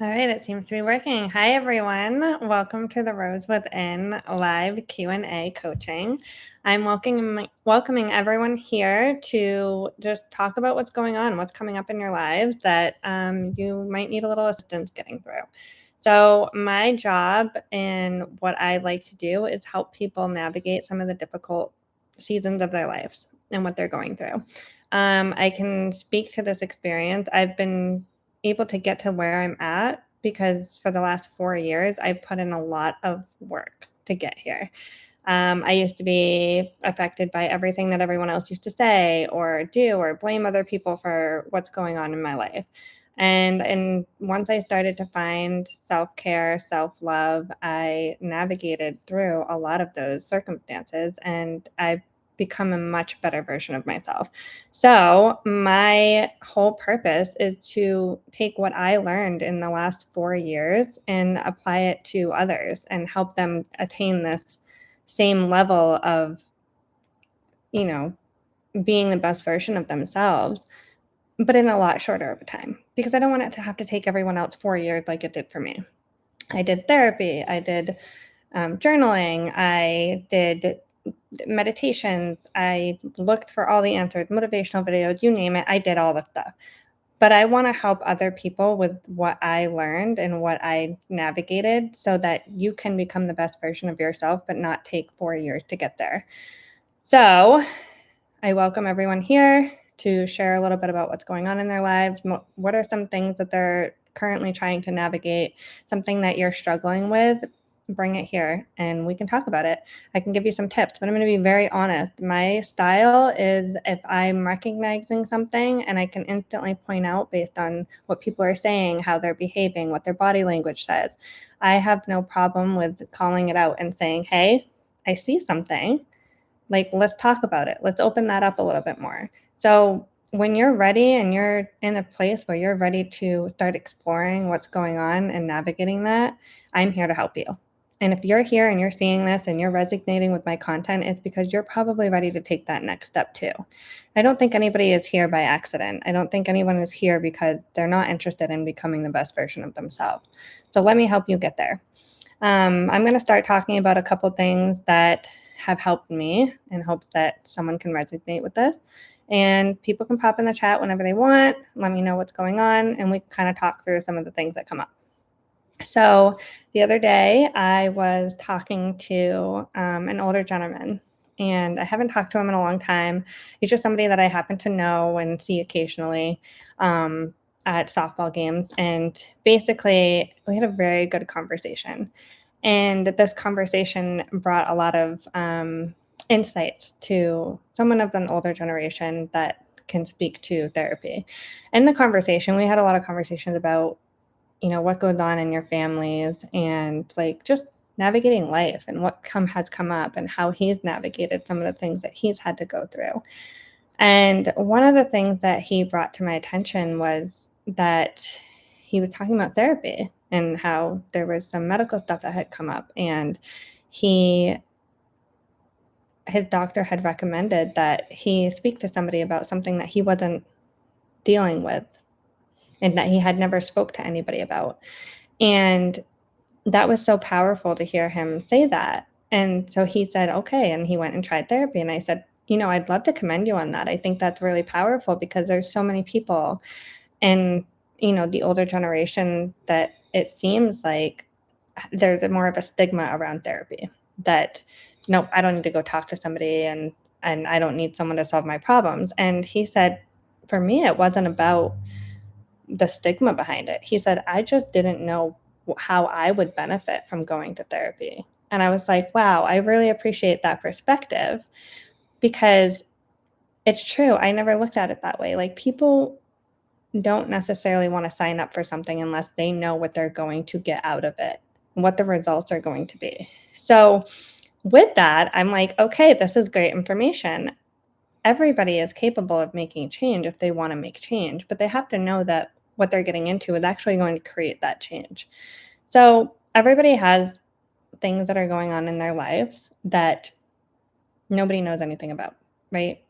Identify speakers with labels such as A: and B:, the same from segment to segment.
A: All right, it seems to be working. Hi, everyone. Welcome to the Rose Within live Q&A coaching. I'm welcoming everyone here to just talk about what's going on, what's coming up in your lives that you might need a little assistance getting through. So my job and what I like to do is help people navigate some of the difficult seasons of their lives and what they're going through. I can speak to this experience. I've been able to get to where I'm at because for the last 4 years, I've put in a lot of work to get here. I used to be affected by everything that everyone else used to say or do or blame other people for what's going on in my life. And once I started to find self-care, self-love, I navigated through a lot of those circumstances and I've become a much better version of myself. So, my whole purpose is to take what I learned in the last 4 years and apply it to others and help them attain this same level of, you know, being the best version of themselves, but in a lot shorter of a time because I don't want it to have to take everyone else 4 years like it did for me. I did therapy, I did journaling, I did meditations, I looked for all the answers, motivational videos, you name it, I did all the stuff. But I want to help other people with what I learned and what I navigated so that you can become the best version of yourself, but not take 4 years to get there. So I welcome everyone here to share a little bit about what's going on in their lives. What are some things that they're currently trying to navigate, something that you're struggling with? Bring it here and we can talk about it. I can give you some tips, but I'm going to be very honest. My style is if I'm recognizing something and I can instantly point out based on what people are saying, how they're behaving, what their body language says, I have no problem with calling it out and saying, hey, I see something. Like, let's talk about it. Let's open that up a little bit more. So when you're ready and you're in a place where you're ready to start exploring what's going on and navigating that, I'm here to help you. And if you're here and you're seeing this and you're resonating with my content, it's because you're probably ready to take that next step too. I don't think anybody is here by accident. I don't think anyone is here because they're not interested in becoming the best version of themselves. So let me help you get there. I'm going to start talking about a couple things that have helped me in hopes that someone can resonate with this. And people can pop in the chat whenever they want. Let me know what's going on, and we kind of talk through some of the things that come up. So the other day, I was talking to an older gentleman, and I haven't talked to him in a long time. He's just somebody that I happen to know and see occasionally at softball games. And basically, we had a very good conversation. And this conversation brought a lot of insights to someone of an older generation that can speak to therapy. In the conversation, we had a lot of conversations about what goes on in your families and like just navigating life and what has come up and how he's navigated some of the things that he's had to go through. And one of the things that he brought to my attention was that he was talking about therapy and how there was some medical stuff that had come up, and his doctor had recommended that he speak to somebody about something that he wasn't dealing with and that he had never spoke to anybody about. And that was so powerful to hear him say that. And so he said, okay. And he went and tried therapy. And I said, I'd love to commend you on that. I think that's really powerful because there's so many people in, the older generation that it seems like there's more of a stigma around therapy that, nope, I don't need to go talk to somebody and I don't need someone to solve my problems. And he said, for me, it wasn't about the stigma behind it. He said, I just didn't know how I would benefit from going to therapy. And I was like, wow, I really appreciate that perspective because it's true. I never looked at it that way. Like, people don't necessarily want to sign up for something unless they know what they're going to get out of it, what the results are going to be. So with that, I'm like, okay, this is great information. Everybody is capable of making change if they want to make change, but they have to know that what they're getting into is actually going to create that change. So everybody has things that are going on in their lives that nobody knows anything about, right?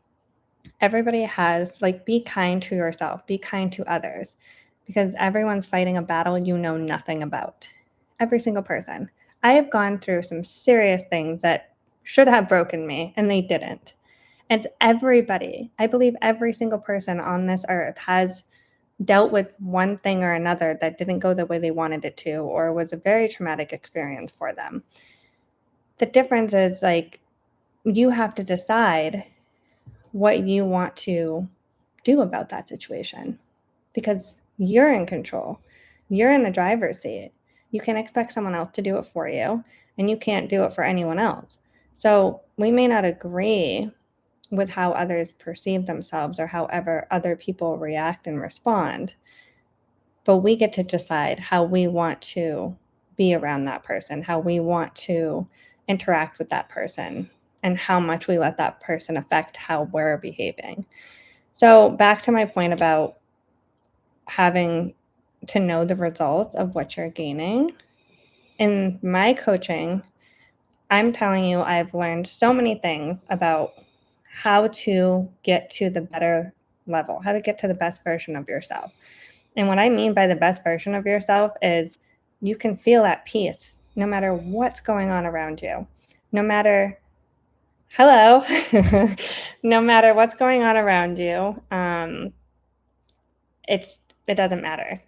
A: Everybody has, like, be kind to yourself, be kind to others. because everyone's fighting a battle you know nothing about. Every single person. I have gone through some serious things that should have broken me, and they didn't. And everybody, I believe every single person on this earth has dealt with one thing or another that didn't go the way they wanted it to, or was a very traumatic experience for them. The difference is like you have to decide what you want to do about that situation because you're in control. You're in the driver's seat. You can't expect someone else to do it for you, and you can't do it for anyone else. So we may not agree with how others perceive themselves or however other people react and respond, but we get to decide how we want to be around that person, how we want to interact with that person, and how much we let that person affect how we're behaving. So, back to my point about having to know the result of what you're gaining. In my coaching, I'm telling you, I've learned so many things about how to get to the better level, how to get to the best version of yourself. And what I mean by the best version of yourself is you can feel at peace no matter what's going on around you, no matter, hello, no matter what's going on around you. It doesn't matter.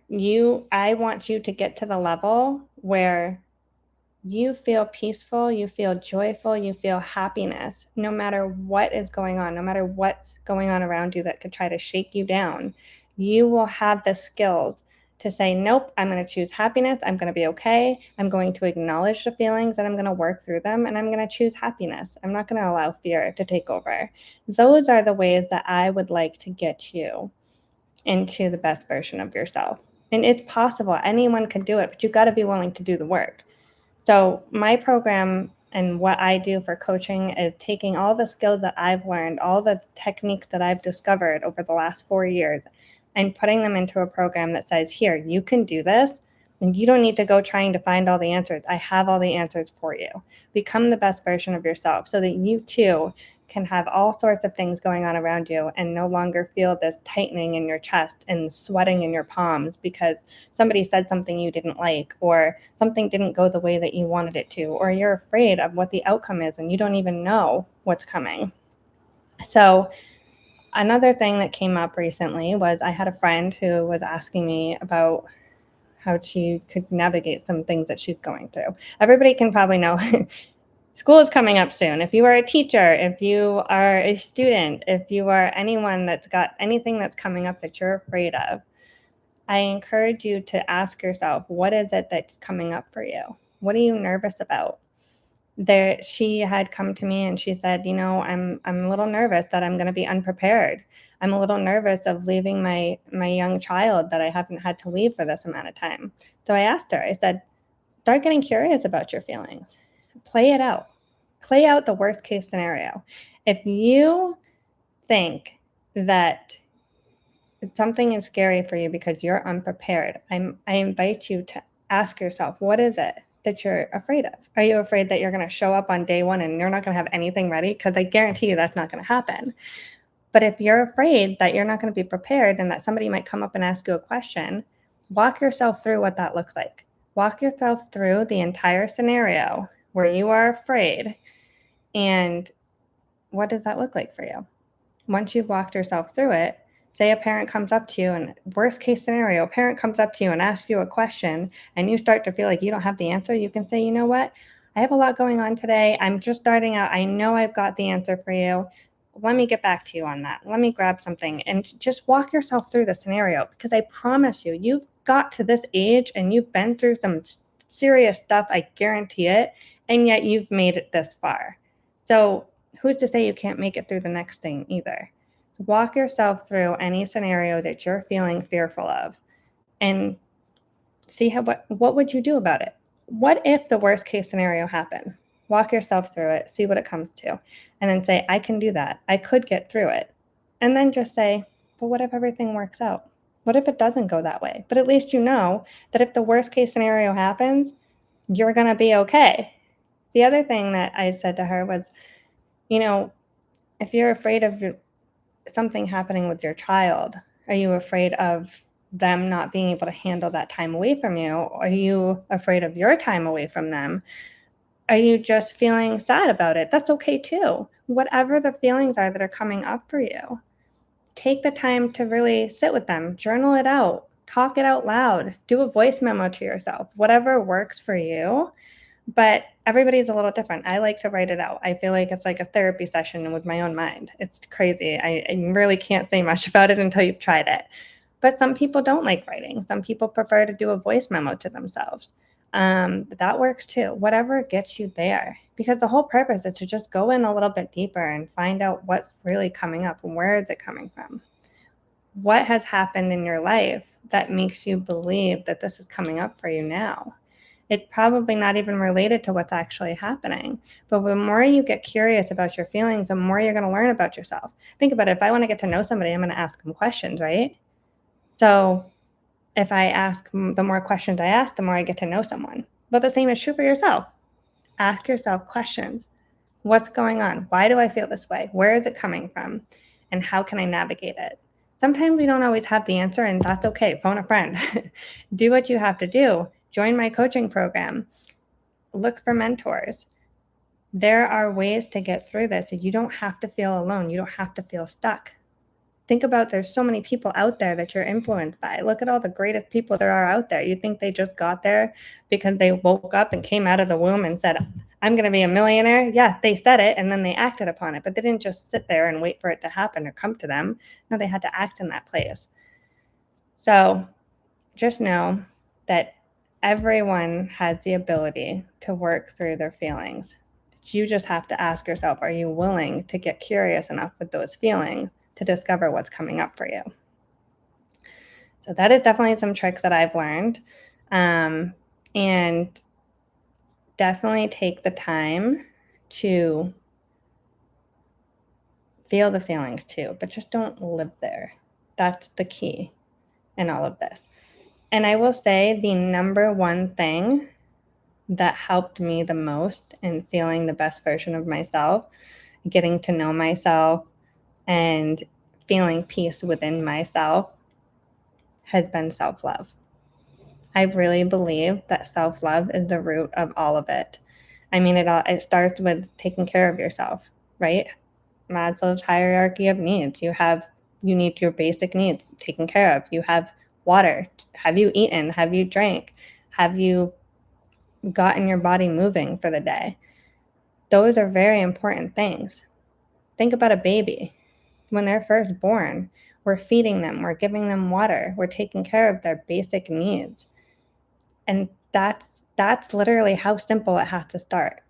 A: I want you to get to the level where you feel peaceful, you feel joyful, you feel happiness, no matter what is going on, no matter what's going on around you that could try to shake you down. You will have the skills to say, nope, I'm going to choose happiness. I'm going to be okay. I'm going to acknowledge the feelings and I'm going to work through them and I'm going to choose happiness. I'm not going to allow fear to take over. Those are the ways that I would like to get you into the best version of yourself. And it's possible. Anyone can do it, but you got to be willing to do the work. So my program and what I do for coaching is taking all the skills that I've learned, all the techniques that I've discovered over the last 4 years, and putting them into a program that says, here, you can do this, and you don't need to go trying to find all the answers. I have all the answers for you. Become the best version of yourself so that you too can have all sorts of things going on around you and no longer feel this tightening in your chest and sweating in your palms because somebody said something you didn't like, or something didn't go the way that you wanted it to, or you're afraid of what the outcome is and you don't even know what's coming. So another thing that came up recently was I had a friend who was asking me about how she could navigate some things that she's going through. Everybody can probably know school is coming up soon. If you are a teacher, if you are a student, if you are anyone that's got anything that's coming up that you're afraid of, I encourage you to ask yourself, what is it that's coming up for you? What are you nervous about? She had come to me and she said, I'm a little nervous that I'm going to be unprepared. I'm a little nervous of leaving my young child that I haven't had to leave for this amount of time. So I asked her, I said, start getting curious about your feelings. Play it out. Play out the worst case scenario. If you think that something is scary for you because you're unprepared, I invite you to ask yourself, what is it that you're afraid of? Are you afraid that you're going to show up on day one and you're not going to have anything ready? Because I guarantee you that's not going to happen. But if you're afraid that you're not going to be prepared and that somebody might come up and ask you a question, walk yourself through what that looks like. Walk yourself through the entire scenario where you are afraid, and what does that look like for you? Once you've walked yourself through it, say a parent comes up to you, and worst case scenario, a parent comes up to you and asks you a question and you start to feel like you don't have the answer, you can say, you know what? I have a lot going on today. I'm just starting out. I know I've got the answer for you. Let me get back to you on that. Let me grab something and just walk yourself through the scenario, because I promise you, you've got to this age and you've been through some serious stuff. I guarantee it. And yet you've made it this far. So who's to say you can't make it through the next thing either? Walk yourself through any scenario that you're feeling fearful of and see what would you do about it? What if the worst case scenario happened? Walk yourself through it, see what it comes to, and then say, I can do that. I could get through it. And then just say, but what if everything works out? What if it doesn't go that way? But at least you know that if the worst case scenario happens, you're going to be okay. The other thing that I said to her was, if you're afraid of something happening with your child, are you afraid of them not being able to handle that time away from you? Are you afraid of your time away from them? Are you just feeling sad about it? That's okay too. Whatever the feelings are that are coming up for you, take the time to really sit with them, journal it out, talk it out loud, do a voice memo to yourself, whatever works for you. But everybody's a little different. I like to write it out. I feel like it's like a therapy session with my own mind. It's crazy. I really can't say much about it until you've tried it. But some people don't like writing. Some people prefer to do a voice memo to themselves. But that works too. Whatever gets you there. Because the whole purpose is to just go in a little bit deeper and find out what's really coming up and where is it coming from. What has happened in your life that makes you believe that this is coming up for you now? It's probably not even related to what's actually happening. But the more you get curious about your feelings, the more you're going to learn about yourself. Think about it. If I want to get to know somebody, I'm going to ask them questions, right? So if I ask, the more questions I ask, the more I get to know someone. But the same is true for yourself. Ask yourself questions. What's going on? Why do I feel this way? Where is it coming from? And how can I navigate it? Sometimes we don't always have the answer, and that's okay. Phone a friend. Do what you have to do. Join my coaching program. Look for mentors. There are ways to get through this. You don't have to feel alone. You don't have to feel stuck. Think about, there's so many people out there that you're influenced by. Look at all the greatest people there are out there. You think they just got there because they woke up and came out of the womb and said, I'm going to be a millionaire? Yeah, they said it and then they acted upon it, but they didn't just sit there and wait for it to happen or come to them. No, they had to act in that place. So just know that everyone has the ability to work through their feelings. You just have to ask yourself, are you willing to get curious enough with those feelings to discover what's coming up for you? So that is definitely some tricks that I've learned. And definitely take the time to feel the feelings too, but just don't live there. That's the key in all of this. And I will say the number one thing that helped me the most in feeling the best version of myself, getting to know myself, and feeling peace within myself has been self-love. I really believe that self-love is the root of all of it. I mean, it starts with taking care of yourself, right? Maslow's hierarchy of needs. You need your basic needs taken care of. You have water. Have you eaten? Have you drank? Have you gotten your body moving for the day? Those are very important things. Think about a baby. When they're first born, we're feeding them, we're giving them water, we're taking care of their basic needs. And that's literally how simple it has to start.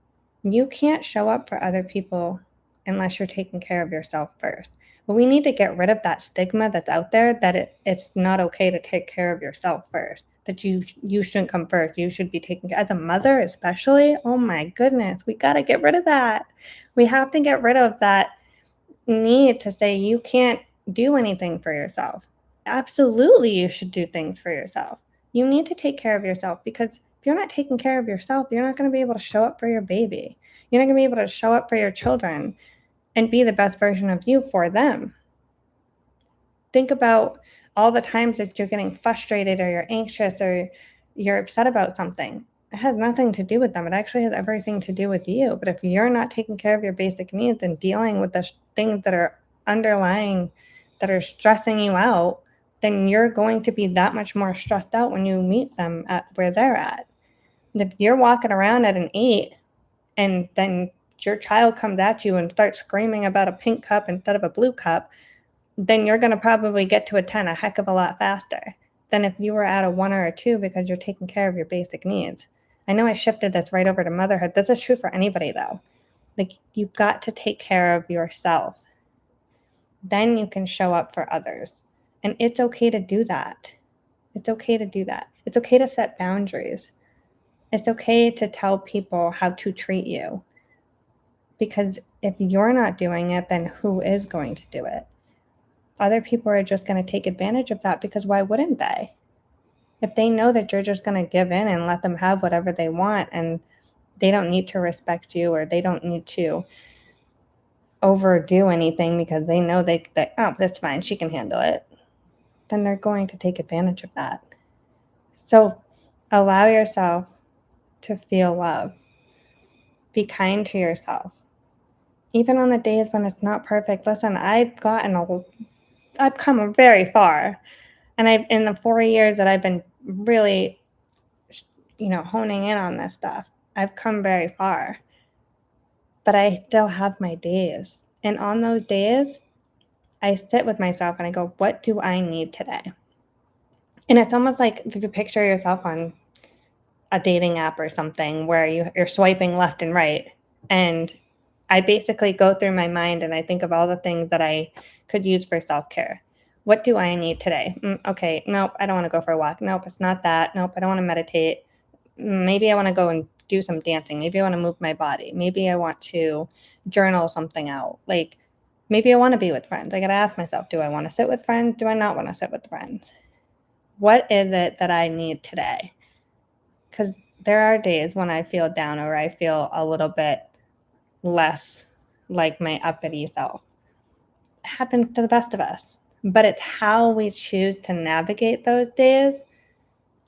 A: You can't show up for other people unless you're taking care of yourself first. But we need to get rid of that stigma that's out there that it's not okay to take care of yourself first, that you shouldn't come first. You should be taking care, as a mother especially. Oh my goodness, we got to get rid of that. We have to get rid of that need to say you can't do anything for yourself. Absolutely, you should do things for yourself. You need to take care of yourself, because if you're not taking care of yourself, you're not going to be able to show up for your baby. You're not going to be able to show up for your children and be the best version of you for them. Think about all the times that you're getting frustrated or you're anxious or you're upset about something. It has nothing to do with them. It actually has everything to do with you. But if you're not taking care of your basic needs and dealing with the things that are underlying, that are stressing you out, then you're going to be that much more stressed out when you meet them at where they're at. If you're walking around at an 8 and then your child comes at you and starts screaming about a pink cup instead of a blue cup, then you're going to probably get to a 10 a heck of a lot faster than if you were at a 1 or a 2 because you're taking care of your basic needs. I know I shifted this right over to motherhood. This is true for anybody though. Like, you've got to take care of yourself. Then you can show up for others. And it's okay to do that. It's okay to do that. It's okay to set boundaries. It's okay to tell people how to treat you. Because if you're not doing it, then who is going to do it? Other people are just going to take advantage of that, because why wouldn't they? If they know that you're just going to give in and let them have whatever they want, and they don't need to respect you, or they don't need to overdo anything because they know that, oh, that's fine, she can handle it. then they're going to take advantage of that. So allow yourself to feel love. Be kind to yourself. Even on the days when it's not perfect. Listen, I've come very far. And in the 4 years that I've been really, honing in on this stuff, I've come very far. But I still have my days. And on those days, I sit with myself and I go, what do I need today? And it's almost like if you picture yourself on a dating app or something where you're swiping left and right. And I basically go through my mind and I think of all the things that I could use for self-care. What do I need today? Okay, nope, I don't want to go for a walk. Nope, it's not that. Nope, I don't want to meditate. Maybe I want to go and do some dancing. Maybe I want to move my body. Maybe I want to journal something out. Like, maybe I want to be with friends. I got to ask myself, do I want to sit with friends? Do I not want to sit with friends? What is it that I need today? Because there are days when I feel down or I feel a little bit less like my uppity self. It happens to the best of us. But it's how we choose to navigate those days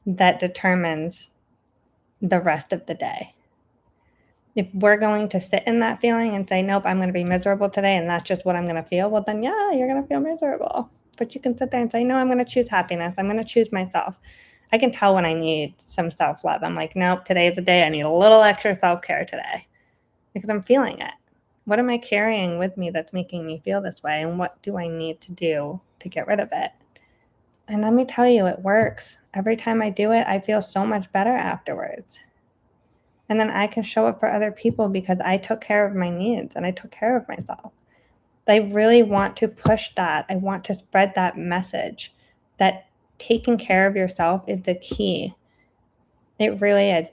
A: that determines the rest of the day. If we're going to sit in that feeling and say, nope, I'm going to be miserable today and that's just what I'm going to feel, well, then, yeah, you're going to feel miserable. But you can sit there and say, no, I'm going to choose happiness. I'm going to choose myself. I can tell when I need some self-love. I'm like, nope, today is a day I need a little extra self-care today because I'm feeling it. What am I carrying with me that's making me feel this way? And what do I need to do to get rid of it? And let me tell you, it works. Every time I do it, I feel so much better afterwards. And then I can show up for other people because I took care of my needs and I took care of myself. I really want to push that. I want to spread that message that taking care of yourself is the key. It really is.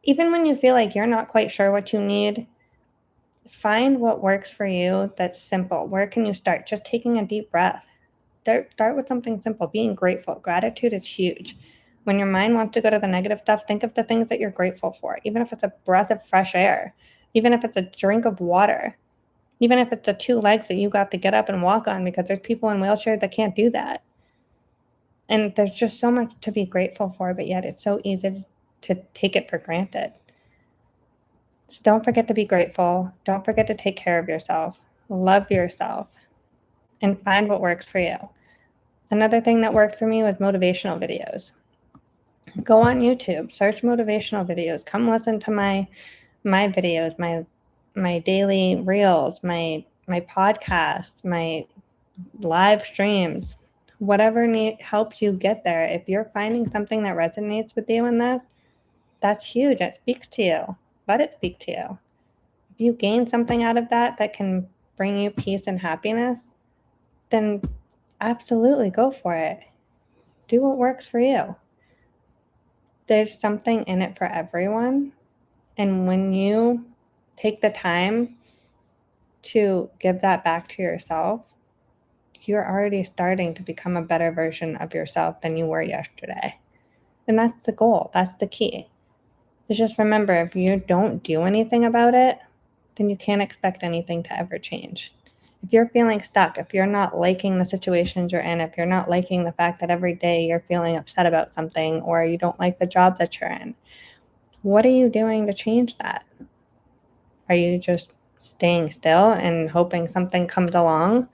A: Even when you feel like you're not quite sure what you need, find what works for you that's simple. Where can you start? Just taking a deep breath. Start with something simple, being grateful. Gratitude is huge. When your mind wants to go to the negative stuff, think of the things that you're grateful for, even if it's a breath of fresh air, even if it's a drink of water, even if it's the 2 legs that you got to get up and walk on because there's people in wheelchairs that can't do that. And there's just so much to be grateful for, but yet it's so easy to take it for granted. So don't forget to be grateful. Don't forget to take care of yourself. Love yourself and find what works for you. Another thing that worked for me was motivational videos. Go on YouTube, search motivational videos. Come listen to my videos, my daily reels, my podcast, my live streams, whatever helps you get there. If you're finding something that resonates with you in this, that's huge. It speaks to you. Let it speak to you. If you gain something out of that can bring you peace and happiness, then absolutely go for it. Do what works for you. There's something in it for everyone. And when you take the time to give that back to yourself, you're already starting to become a better version of yourself than you were yesterday. And that's the goal. That's the key. Is just remember, if you don't do anything about it, then you can't expect anything to ever change. If you're feeling stuck, if you're not liking the situations you're in, if you're not liking the fact that every day you're feeling upset about something or you don't like the job that you're in, what are you doing to change that? Are you just staying still and hoping something comes along?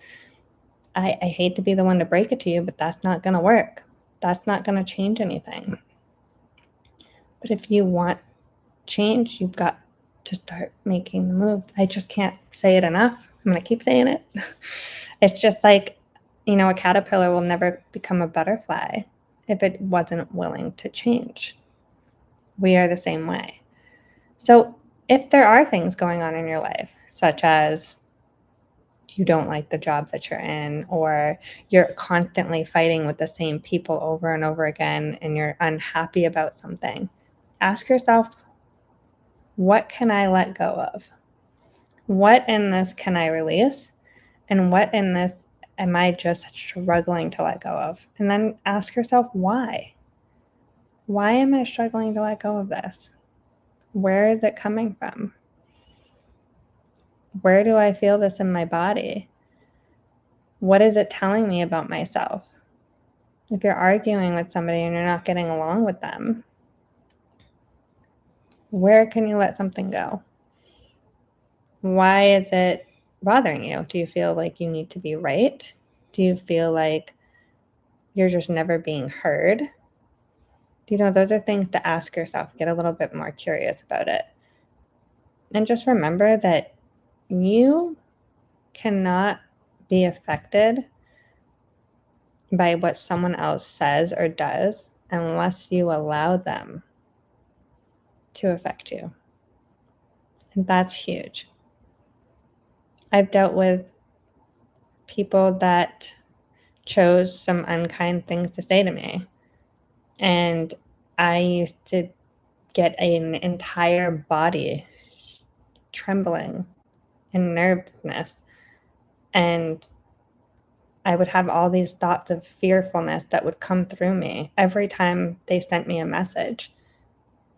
A: I hate to be the one to break it to you, but that's not going to work. That's not going to change anything. But if you want change, you've got to start making the move. I just can't say it enough. I'm going to keep saying it. It's just like, a caterpillar will never become a butterfly if it wasn't willing to change. We are the same way. So if there are things going on in your life, such as you don't like the job that you're in, or you're constantly fighting with the same people over and over again, and you're unhappy about something, ask yourself, what can I let go of? What in this can I release? And what in this am I just struggling to let go of? And then ask yourself, why? Why am I struggling to let go of this? Where is it coming from? Where do I feel this in my body? What is it telling me about myself? If you're arguing with somebody and you're not getting along with them, where can you let something go? Why is it bothering you? Do you feel like you need to be right? Do you feel like you're just never being heard? Those are things to ask yourself. Get a little bit more curious about it. And just remember that you cannot be affected by what someone else says or does unless you allow them to affect you. And that's huge. I've dealt with people that chose some unkind things to say to me. And I used to get an entire body trembling and nervousness. And I would have all these thoughts of fearfulness that would come through me every time they sent me a message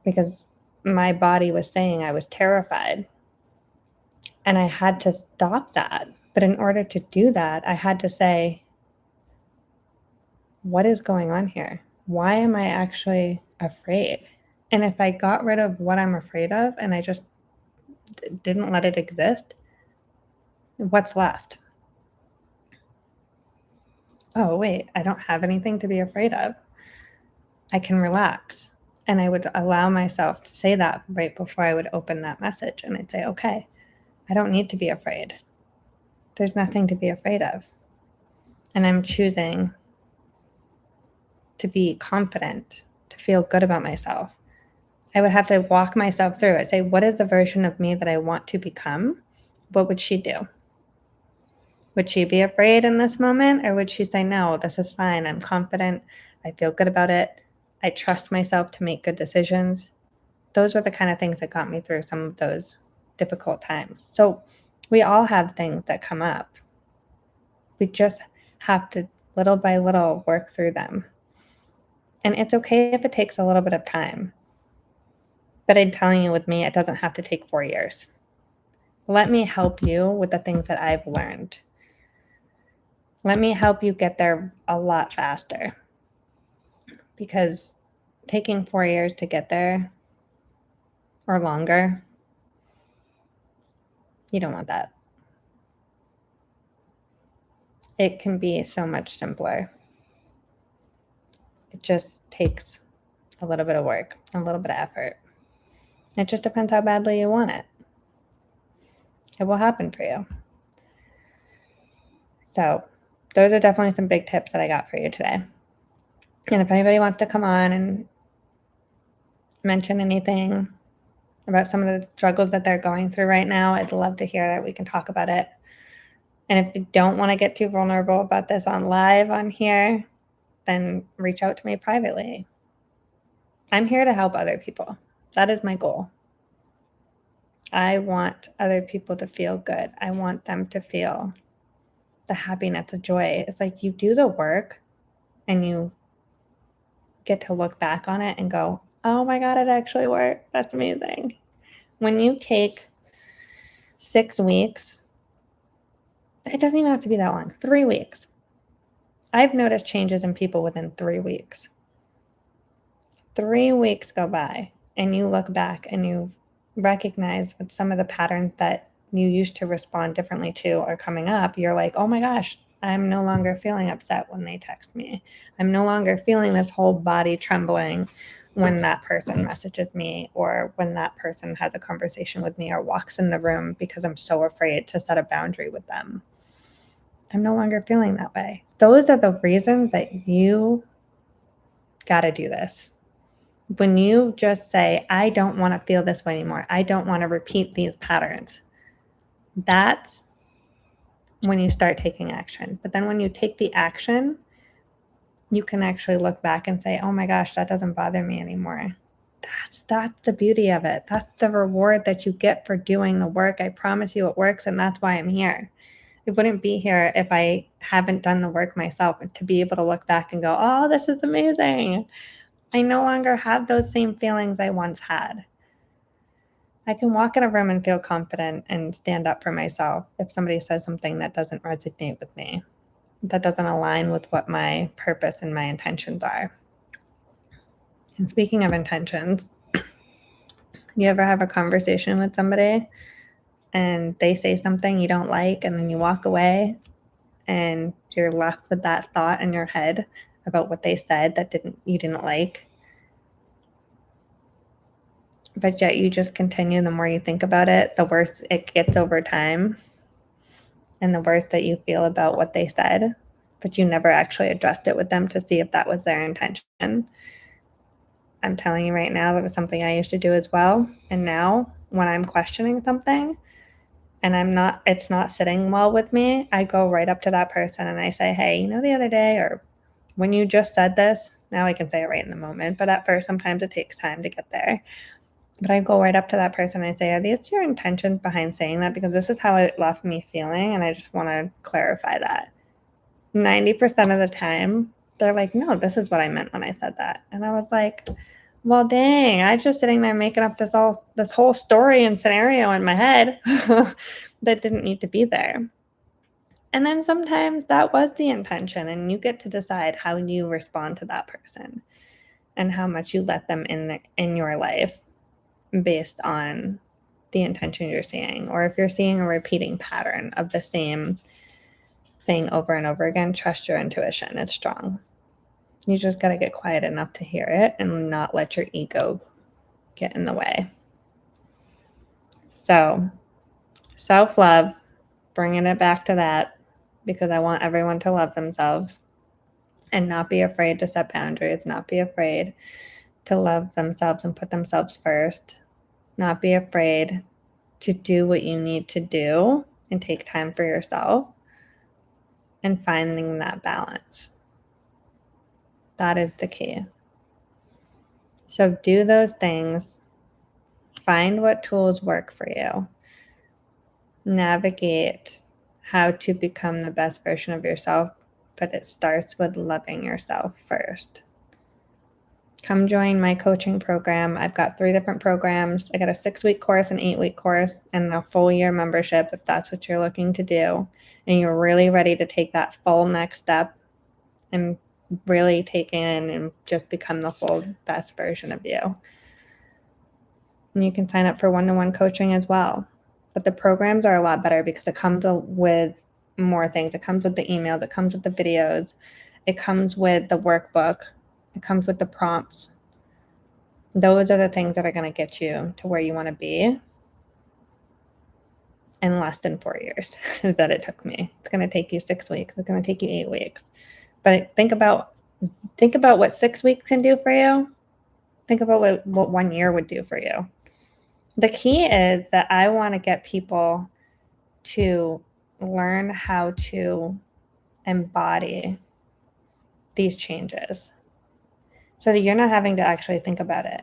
A: because my body was saying I was terrified. And I had to stop that. But in order to do that, I had to say, what is going on here? Why am I actually afraid? And if I got rid of what I'm afraid of and I just didn't let it exist, what's left? Oh, wait, I don't have anything to be afraid of. I can relax. And I would allow myself to say that right before I would open that message. And I'd say, okay, I don't need to be afraid. There's nothing to be afraid of. And I'm choosing to be confident, to feel good about myself. I would have to walk myself through it. Say, what is the version of me that I want to become? What would she do? Would she be afraid in this moment? Or would she say, no, this is fine. I'm confident. I feel good about it. I trust myself to make good decisions. Those were the kind of things that got me through some of those difficult times. So we all have things that come up. We just have to, little by little, work through them. And it's okay if it takes a little bit of time. But I'm telling you, with me, it doesn't have to take 4 years. Let me help you with the things that I've learned. Let me help you get there a lot faster. Because taking 4 years to get there or longer, you don't want that. It can be so much simpler. It just takes a little bit of work, a little bit of effort. It just depends how badly you want it. It will happen for you. So those are definitely some big tips that I got for you today. And if anybody wants to come on and mention anything about some of the struggles that they're going through right now, I'd love to hear that. We can talk about it. And if you don't want to get too vulnerable about this on live on here, then reach out to me privately. I'm here to help other people. That is my goal. I want other people to feel good. I want them to feel the happiness, the joy. It's like you do the work and you get to look back on it and go, oh my God, it actually worked. That's amazing. When you take 6 weeks, it doesn't even have to be that long, 3 weeks. I've noticed changes in people within 3 weeks. 3 weeks go by and you look back and you recognize with some of the patterns that you used to respond differently to are coming up. You're like, oh my gosh, I'm no longer feeling upset when they text me. I'm no longer feeling this whole body trembling when that person messages me or when that person has a conversation with me or walks in the room because I'm so afraid to set a boundary with them. I'm no longer feeling that way. Those are the reasons that you got to do this. When you just say, I don't want to feel this way anymore, I don't want to repeat these patterns, that's when you start taking action. But then when you take the action, you can actually look back and say, oh my gosh, that doesn't bother me anymore. That's the beauty of it. That's the reward that you get for doing the work. I promise you it works, and that's why I'm here. I wouldn't be here if I haven't done the work myself, and to be able to look back and go, oh, this is amazing. I no longer have those same feelings I once had. I can walk in a room and feel confident and stand up for myself if somebody says something that doesn't resonate with me. that doesn't align with what my purpose and my intentions are. And speaking of intentions, you ever have a conversation with somebody and they say something you don't like and then you walk away and you're left with that thought in your head about what they said that you didn't like, but yet you just continue? The more you think about it, the worse it gets over time, and the worse that you feel about what they said, but you never actually addressed it with them to see if that was their intention. I'm telling you right now, that was something I used to do as well. And now when I'm questioning something and it's not sitting well with me, I go right up to that person and I say, hey, the other day, or when you just said this, now I can say it right in the moment, but at first sometimes it takes time to get there. But I go right up to that person and I say, are these your intentions behind saying that? Because this is how it left me feeling, and I just want to clarify that. 90% of the time, they're like, no, this is what I meant when I said that. And I was like, well, dang, I was just sitting there making up this whole story and scenario in my head that didn't need to be there. And then sometimes that was the intention, and you get to decide how you respond to that person and how much you let them in your life based on the intention you're seeing. Or if you're seeing a repeating pattern of the same thing over and over again, trust your intuition. It's strong. You just got to get quiet enough to hear it and not let your ego get in the way. So, self-love, bringing it back to that, because I want everyone to love themselves and not be afraid to set boundaries, not be afraid to love themselves and put themselves first, not be afraid to do what you need to do and take time for yourself, and finding that balance. That is the key. So do those things. Find what tools work for you. Navigate how to become the best version of yourself, but it starts with loving yourself first. Come join my coaching program. I've got 3 different programs. I got a 6-week course, an 8-week course, and a full year membership if that's what you're looking to do. And you're really ready to take that full next step and really take in and just become the full best version of you. And you can sign up for one-to-one coaching as well. But the programs are a lot better because it comes with more things. It comes with the emails. It comes with the videos. It comes with the workbook. It comes with the prompts. Those are the things that are going to get you to where you want to be in less than 4 years that it took me. It's going to take you 6 weeks. It's going to take you 8 weeks. But think about what 6 weeks can do for you. Think about what 1 year would do for you. The key is that I want to get people to learn how to embody these changes so that you're not having to actually think about it,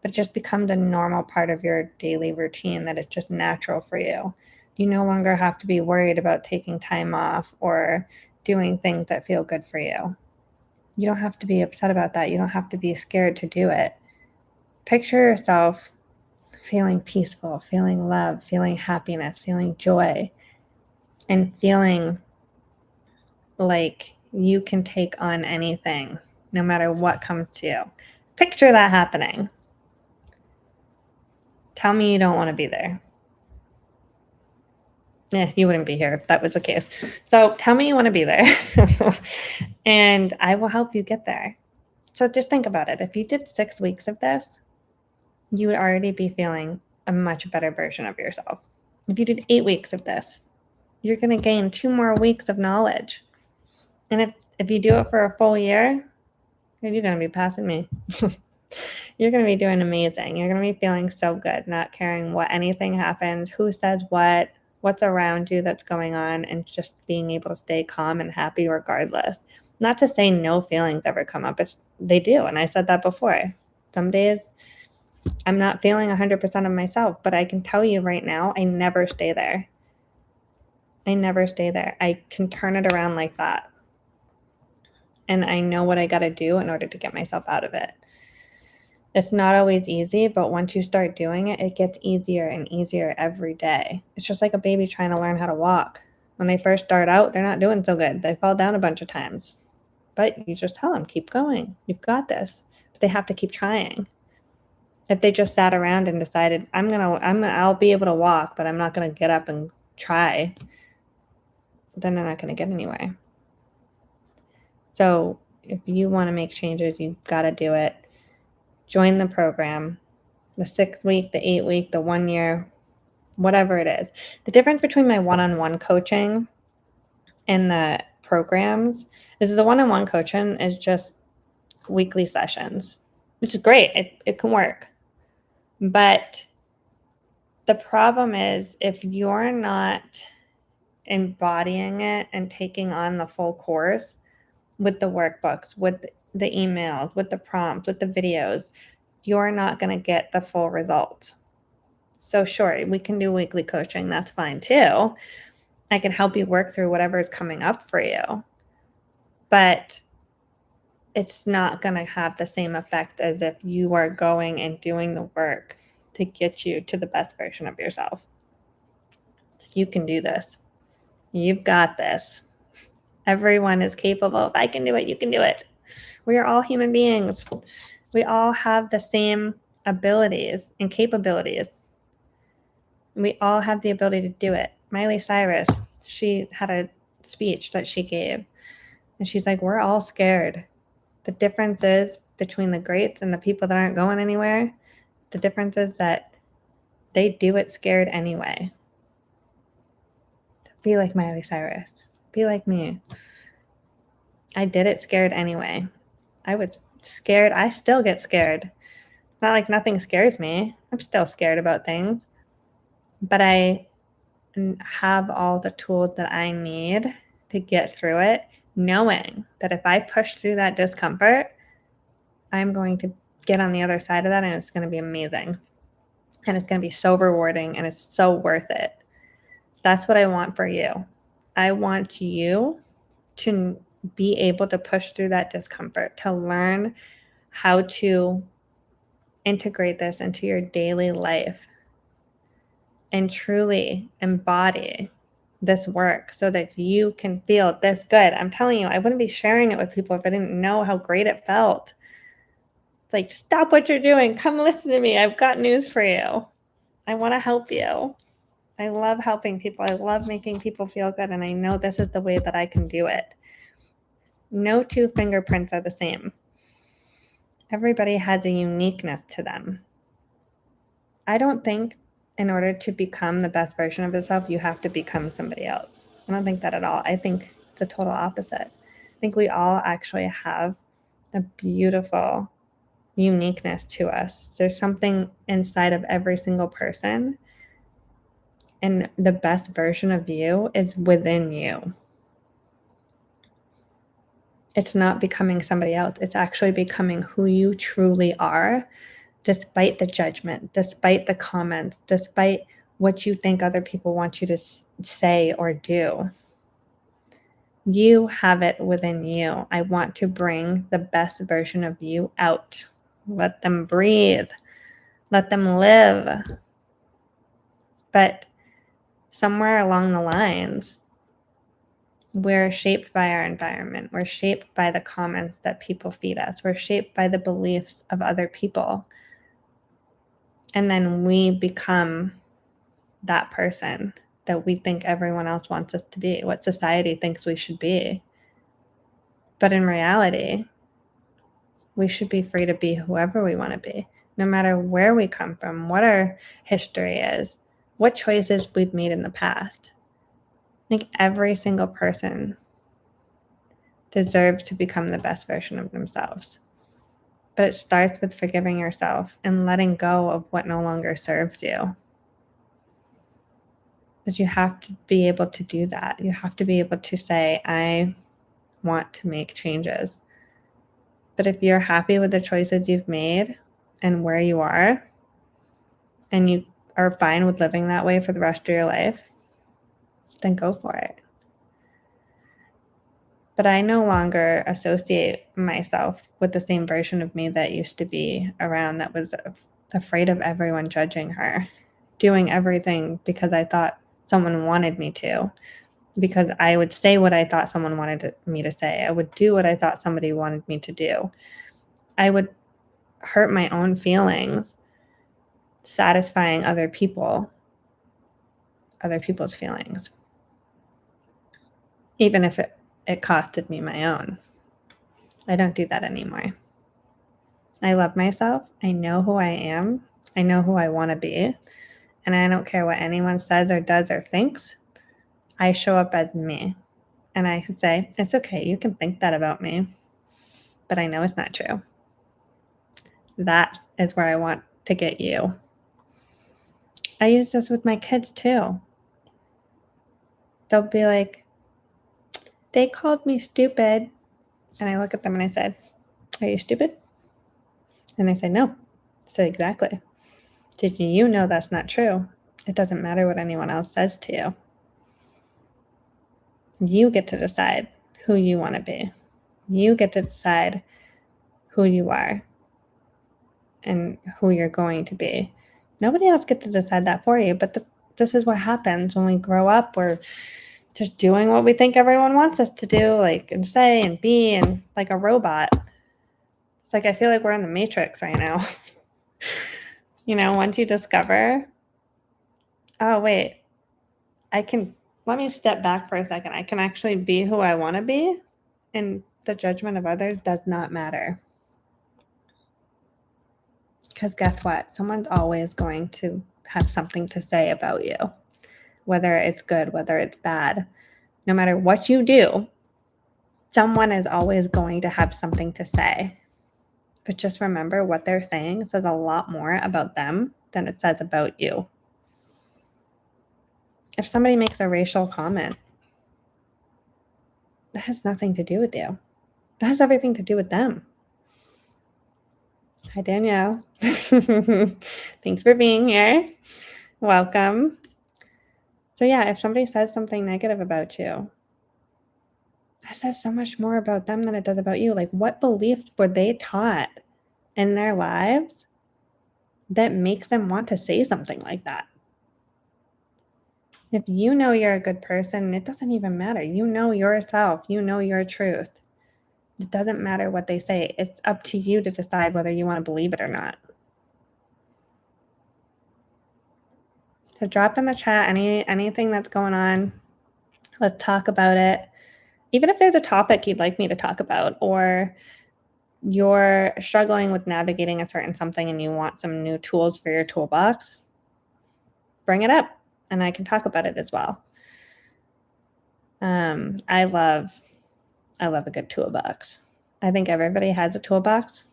A: but it just becomes a normal part of your daily routine, that it's just natural for you. You no longer have to be worried about taking time off or doing things that feel good for you. You don't have to be upset about that. You don't have to be scared to do it. Picture yourself feeling peaceful, feeling love, feeling happiness, feeling joy, and feeling like you can take on anything, no matter what comes to you. Picture that happening. Tell me you don't want to be there. Yeah, you wouldn't be here if that was the case. So tell me you want to be there, and I will help you get there. So just think about it. If you did 6 weeks of this, you would already be feeling a much better version of yourself. If you did 8 weeks of this, you're going to gain 2 more weeks of knowledge. And if you do it for a full year, you're going to be passing me. You're going to be doing amazing. You're going to be feeling so good, not caring what anything happens, who says what's around you that's going on, and just being able to stay calm and happy regardless. Not to say no feelings ever come up. They do. And I said that before. Some days I'm not feeling 100% of myself, but I can tell you right now, I never stay there. I never stay there. I can turn it around like that. And I know what I got to do in order to get myself out of it. It's not always easy, but once you start doing it, it gets easier and easier every day. It's just like a baby trying to learn how to walk. When they first start out, they're not doing so good. They fall down a bunch of times. But you just tell them, keep going. You've got this. But they have to keep trying. If they just sat around and decided, I'll be able to walk, but I'm not going to get up and try, then they're not going to get anywhere. So if you want to make changes, you've got to do it. Join the program, the 6 week, the 8 week, the 1 year, whatever it is. The difference between my one-on-one coaching and the programs is the one-on-one coaching is just weekly sessions, which is great. It can work. But the problem is if you're not embodying it and taking on the full course with the workbooks, with the emails, with the prompts, with the videos, you're not going to get the full result. So sure, we can do weekly coaching. That's fine too. I can help you work through whatever is coming up for you. But it's not going to have the same effect as if you are going and doing the work to get you to the best version of yourself. You can do this. You've got this. Everyone is capable. If I can do it, you can do it. We are all human beings. We all have the same abilities and capabilities. We all have the ability to do it. Miley Cyrus, she had a speech that she gave, and she's like, we're all scared. The difference is between the greats and the people that aren't going anywhere, the difference is that they do it scared anyway. Be like Miley Cyrus. Be like me. I did it scared anyway. I was scared. I still get scared. Not like nothing scares me. I'm still scared about things. But I have all the tools that I need to get through it, knowing that if I push through that discomfort, I'm going to get on the other side of that and it's going to be amazing. And it's going to be so rewarding and it's so worth it. That's what I want for you. I want you to be able to push through that discomfort, to learn how to integrate this into your daily life and truly embody this work so that you can feel this good. I'm telling you, I wouldn't be sharing it with people if I didn't know how great it felt. It's like, stop what you're doing. Come listen to me. I've got news for you. I want to help you. I love helping people. I love making people feel good. And I know this is the way that I can do it. No two fingerprints are the same. Everybody has a uniqueness to them. I don't think in order to become the best version of yourself, you have to become somebody else. I don't think that at all. I think it's the total opposite. I think we all actually have a beautiful uniqueness to us. There's something inside of every single person, and the best version of you is within you. It's not becoming somebody else. It's actually becoming who you truly are, despite the judgment, despite the comments, despite what you think other people want you to say or do. You have it within you. I want to bring the best version of you out. Let them breathe. Let them live. But somewhere along the lines, we're shaped by our environment. We're shaped by the comments that people feed us. We're shaped by the beliefs of other people. And then we become that person that we think everyone else wants us to be, what society thinks we should be. But in reality, we should be free to be whoever we want to be, no matter where we come from, what our history is, what choices we've made in the past. I think every single person deserves to become the best version of themselves. But it starts with forgiving yourself and letting go of what no longer serves you. But you have to be able to do that. You have to be able to say, I want to make changes. But if you're happy with the choices you've made and where you are, and you are fine with living that way for the rest of your life, then go for it. But I no longer associate myself with the same version of me that used to be around, that was afraid of everyone judging her, doing everything because I thought someone wanted me to, because I would say what I thought someone wanted me to say. I would do what I thought somebody wanted me to do. I would hurt my own feelings, satisfying other people's feelings, even if it costed me my own. I don't do that anymore. I love myself. I know who I am. I know who I want to be. And I don't care what anyone says or does or thinks. I show up as me. And I can say, it's okay. You can think that about me. But I know it's not true. That is where I want to get you. I use this with my kids too. They'll be like, they called me stupid. And I look at them and I said, are you stupid? And they say, no. I said, exactly. Did you know that's not true? It doesn't matter what anyone else says to you. You get to decide who you want to be. You get to decide who you are and who you're going to be. Nobody else gets to decide that for you, but this is what happens when we grow up. We're just doing what we think everyone wants us to do, like, and say and be, and like a robot. It's like I feel like we're in the Matrix right now. Once you discover, oh, wait, let me step back for a second. I can actually be who I want to be, and the judgment of others does not matter. Because guess what? Someone's always going to have something to say about you, whether it's good, whether it's bad. No matter what you do, someone is always going to have something to say. But just remember, what they're saying says a lot more about them than it says about you. If somebody makes a racial comment, that has nothing to do with you. That has everything to do with them. Hi, Danielle. Thanks for being here. Welcome. So yeah, if somebody says something negative about you, that says so much more about them than it does about you. Like, what beliefs were they taught in their lives that makes them want to say something like that? If you know you're a good person, it doesn't even matter. You know yourself. You know your truth. It doesn't matter what they say. It's up to you to decide whether you want to believe it or not. So drop in the chat anything that's going on. Let's talk about it. Even if there's a topic you'd like me to talk about, or you're struggling with navigating a certain something and you want some new tools for your toolbox, bring it up and I can talk about it as well. I love a good toolbox. I think everybody has a toolbox,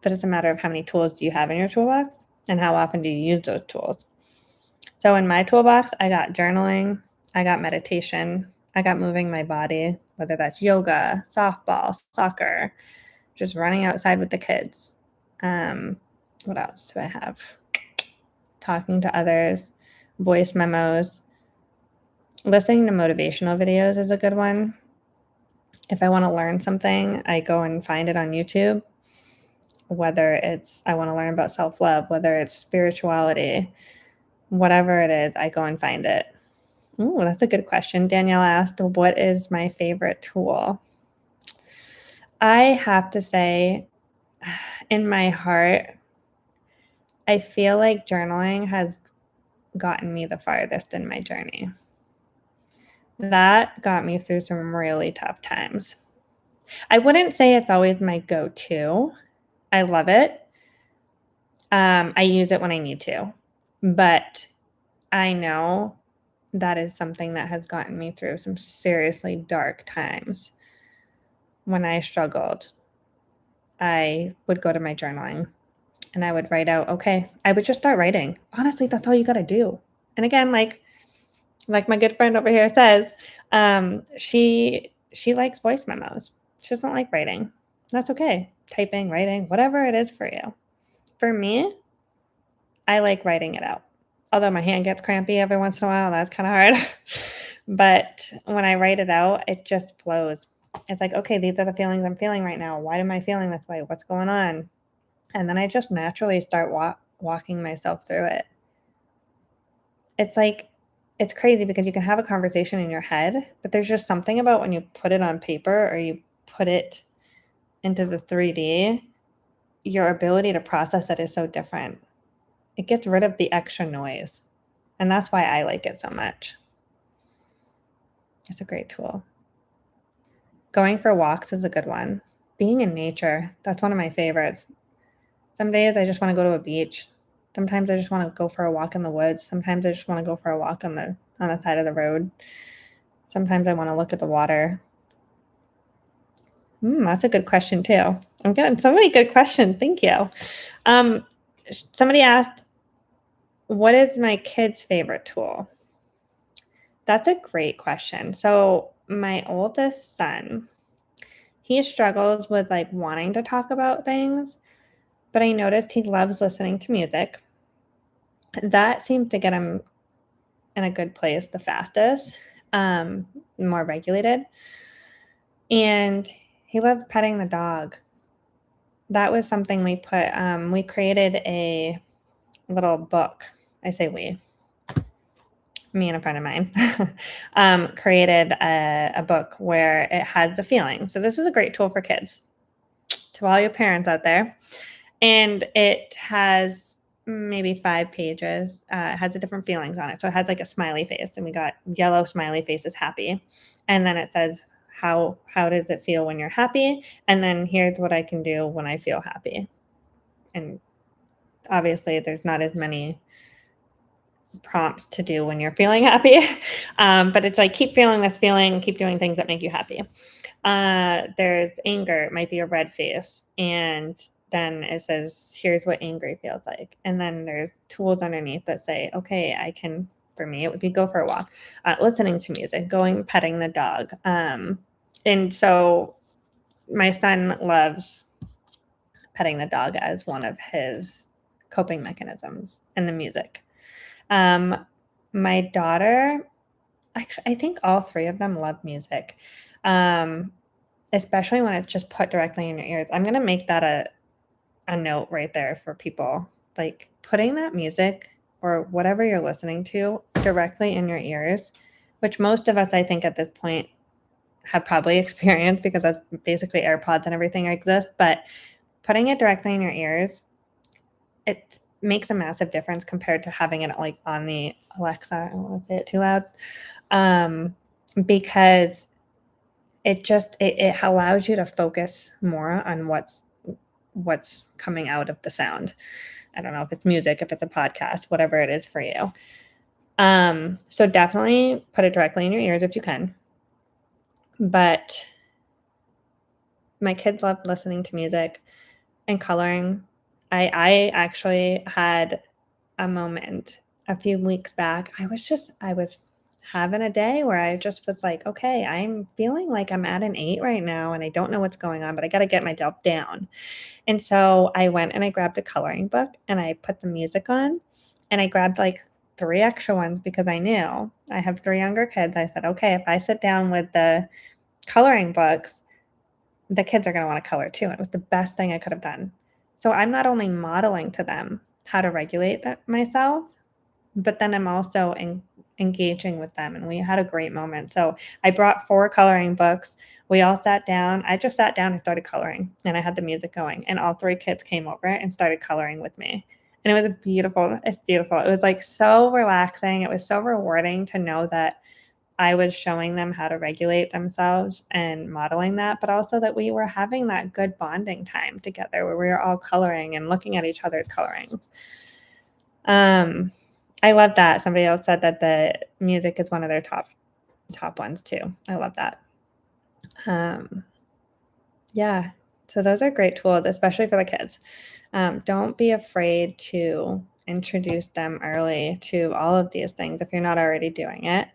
A: but it's a matter of how many tools do you have in your toolbox and how often do you use those tools. So in my toolbox, I got journaling, I got meditation, I got moving my body, whether that's yoga, softball, soccer, just running outside with the kids. What else do I have? Talking to others, voice memos. Listening to motivational videos is a good one. If I want to learn something, I go and find it on YouTube. Whether it's I want to learn about self-love, whether it's spirituality, whatever it is, I go and find it. Ooh, that's a good question. Danielle asked, what is my favorite tool? I have to say, in my heart, I feel like journaling has gotten me the farthest in my journey. That got me through some really tough times. I wouldn't say it's always my go-to. I love it. I use it when I need to, but I know that is something that has gotten me through some seriously dark times. When I struggled, I would go to my journaling and I would write out, okay, I would just start writing. Honestly, that's all you got to do. And again, like my good friend over here says, she likes voice memos. She doesn't like writing. That's okay. Typing, writing, whatever it is for you. For me, I like writing it out. Although my hand gets crampy every once in a while, that's kind of hard. But when I write it out, it just flows. It's like, okay, these are the feelings I'm feeling right now. Why am I feeling this way? What's going on? And then I just naturally start walking myself through it. It's like it's crazy because you can have a conversation in your head, but there's just something about when you put it on paper or you put it into the 3D, your ability to process it is so different. It gets rid of the extra noise. And that's why I like it so much. It's a great tool. Going for walks is a good one. Being in nature, that's one of my favorites. Some days I just want to go to a beach. Sometimes I just want to go for a walk in the woods. Sometimes I just want to go for a walk on the side of the road. Sometimes I want to look at the water. That's a good question too. I'm getting so many good questions. Thank you. Somebody asked, what is my kid's favorite tool? That's a great question. So my oldest son, he struggles with like wanting to talk about things, but I noticed he loves listening to music. That seemed to get him in a good place the fastest, more regulated. And he loved petting the dog. That was something we put, we created a little book. I say we, me and a friend of mine, created a book where it has the feelings. So this is a great tool for kids, to all your parents out there. And it has maybe 5 pages. It has the different feelings on it. So it has like a smiley face, and we got yellow smiley face is happy. And then it says, how does it feel when you're happy? And then here's what I can do when I feel happy. And obviously there's not as many prompts to do when you're feeling happy. But it's like, keep feeling this feeling, keep doing things that make you happy. There's anger, it might be a red face. And then it says, here's what angry feels like. And then there's tools underneath that say, okay, I can, for me, it would be go for a walk, listening to music, going, petting the dog. And so my son loves petting the dog as one of his coping mechanisms, and the music. My daughter, actually, I think all 3 of them love music, especially when it's just put directly in your ears. I'm going to make that a note right there for people, like putting that music or whatever you're listening to directly in your ears, which most of us, I think, at this point have probably experienced, because that's basically AirPods and everything exist. But putting it directly in your ears, it makes a massive difference compared to having it like on the Alexa. I don't want to say it too loud, because it allows you to focus more on what's coming out of the sound. I don't know if it's music, if it's a podcast, whatever it is for you. So definitely put it directly in your ears if you can. But my kids love listening to music and coloring. I actually had a moment a few weeks back. I was having a day where I just was like, okay, I'm feeling like I'm at an 8 right now, and I don't know what's going on, but I got to get myself down. And so I went and I grabbed a coloring book, and I put the music on, and I grabbed like 3 extra ones because I knew I have 3 younger kids. I said, okay, if I sit down with the coloring books, the kids are going to want to color too. It was the best thing I could have done. So I'm not only modeling to them how to regulate myself, but then I'm also engaging with them, and we had a great moment. So I brought 4 coloring books. We all sat down. I just sat down and started coloring, and I had the music going, and all 3 kids came over and started coloring with me. And it was beautiful. It's beautiful. It was like so relaxing. It was so rewarding to know that I was showing them how to regulate themselves and modeling that, but also that we were having that good bonding time together where we were all coloring and looking at each other's colorings. I love that. Somebody else said that the music is one of their top ones too. I love that. Yeah. So those are great tools, especially for the kids. Don't be afraid to introduce them early to all of these things if you're not already doing it.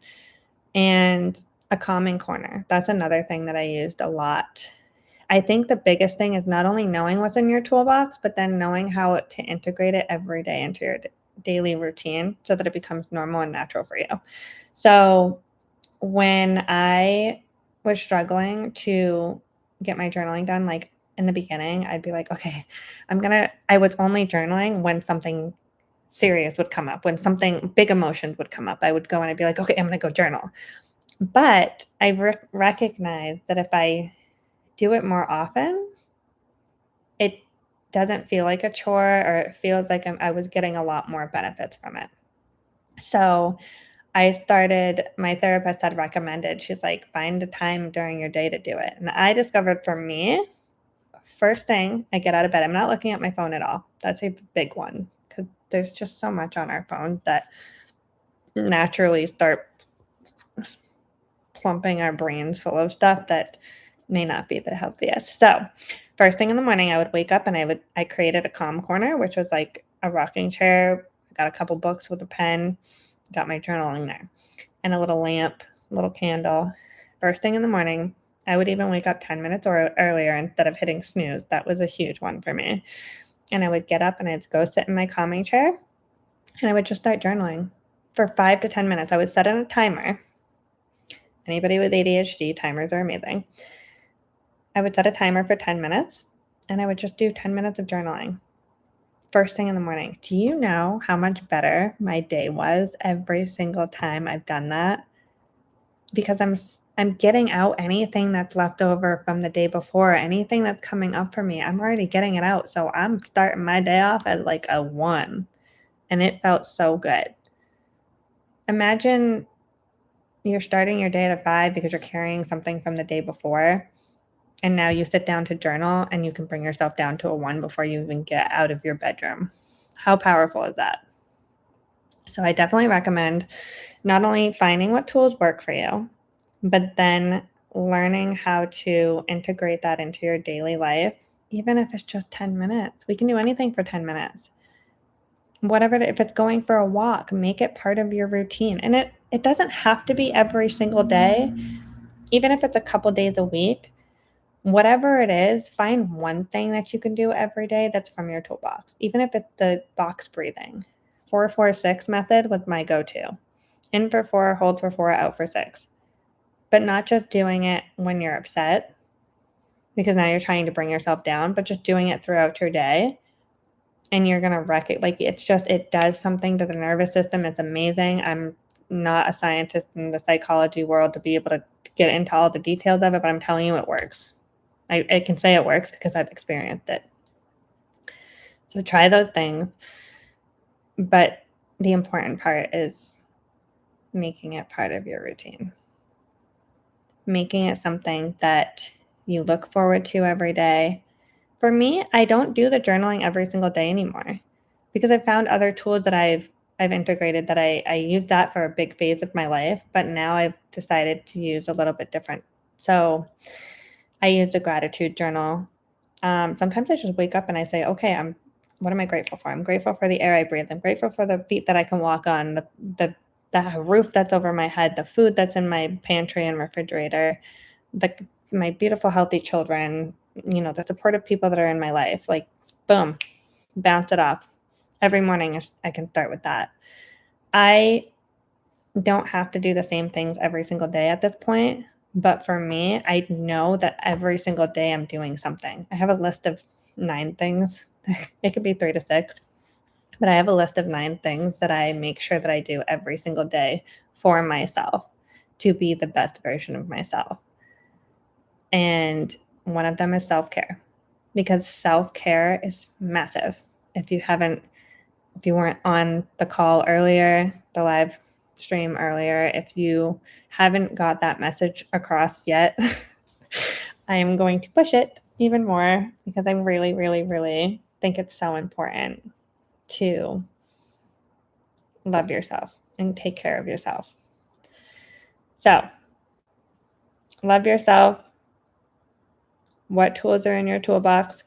A: And a calming corner. That's another thing that I used a lot. I think the biggest thing is not only knowing what's in your toolbox, but then knowing how to integrate it every day into your daily routine so that it becomes normal and natural for you. So when I was struggling to get my journaling done, like in the beginning, I'd be like, okay, I was only journaling when something serious would come up, when something big emotions would come up, I would go and I'd be like, okay, I'm going to go journal. But I recognize that if I do it more often, it doesn't feel like a chore, or it feels like I was getting a lot more benefits from it. So my therapist had recommended, she's like, find a time during your day to do it. And I discovered for me, first thing I get out of bed, I'm not looking at my phone at all. That's a big one, because there's just so much on our phone that naturally start plumping our brains full of stuff that may not be the healthiest. So first thing in the morning, I would wake up and I created a calm corner, which was like a rocking chair. I got a couple books with a pen, got my journaling there, and a little lamp, a little candle. First thing in the morning, I would even wake up 10 minutes earlier instead of hitting snooze. That was a huge one for me. And I would get up and I'd go sit in my calming chair and I would just start journaling for 5 to 10 minutes. I would set a timer. Anybody with ADHD, timers are amazing. I would set a timer for 10 minutes and I would just do 10 minutes of journaling first thing in the morning. Do you know how much better my day was every single time I've done that? Because I'm getting out anything that's left over from the day before, anything that's coming up for me. I'm already getting it out. So I'm starting my day off as like a 1, and it felt so good. Imagine you're starting your day at a 5 because you're carrying something from the day before, and now you sit down to journal and you can bring yourself down to a 1 before you even get out of your bedroom. How powerful is that? So I definitely recommend not only finding what tools work for you, but then learning how to integrate that into your daily life, even if it's just 10 minutes. We can do anything for 10 minutes. Whatever, if it's going for a walk, make it part of your routine. And it doesn't have to be every single day. Even if it's a couple days a week, whatever it is, find one thing that you can do every day that's from your toolbox. Even if it's the box breathing. 4-4-6 method was my go-to. In for 4, hold for 4, out for 6. But not just doing it when you're upset, because now you're trying to bring yourself down, but just doing it throughout your day. And you're going to wreck it. Like, it does something to the nervous system. It's amazing. I'm not a scientist in the psychology world to be able to get into all the details of it, but I'm telling you it works. I can say it works because I've experienced it. So try those things. But the important part is making it part of your routine. Making it something that you look forward to every day. For me, I don't do the journaling every single day anymore because I've found other tools that I've integrated that I used that for a big phase of my life, but now I've decided to use a little bit different. So I use a gratitude journal. Sometimes I just wake up and I say, okay, what am I grateful for? I'm grateful for the air I breathe. I'm grateful for the feet that I can walk on, the roof that's over my head, the food that's in my pantry and refrigerator, my beautiful, healthy children, the supportive people that are in my life. Like, boom, bounce it off. Every morning I can start with that. I don't have to do the same things every single day at this point. But for me, I know that every single day I'm doing something. I have a list of 9 things. It could be 3 to 6. But I have a list of 9 things that I make sure that I do every single day for myself to be the best version of myself. And one of them is self-care, because self-care is massive. If you weren't on the call earlier, the live stream earlier, if you haven't got that message across yet, I am going to push it even more because I really, really, really think it's so important to love yourself and take care of yourself. So, love yourself. What tools are in your toolbox?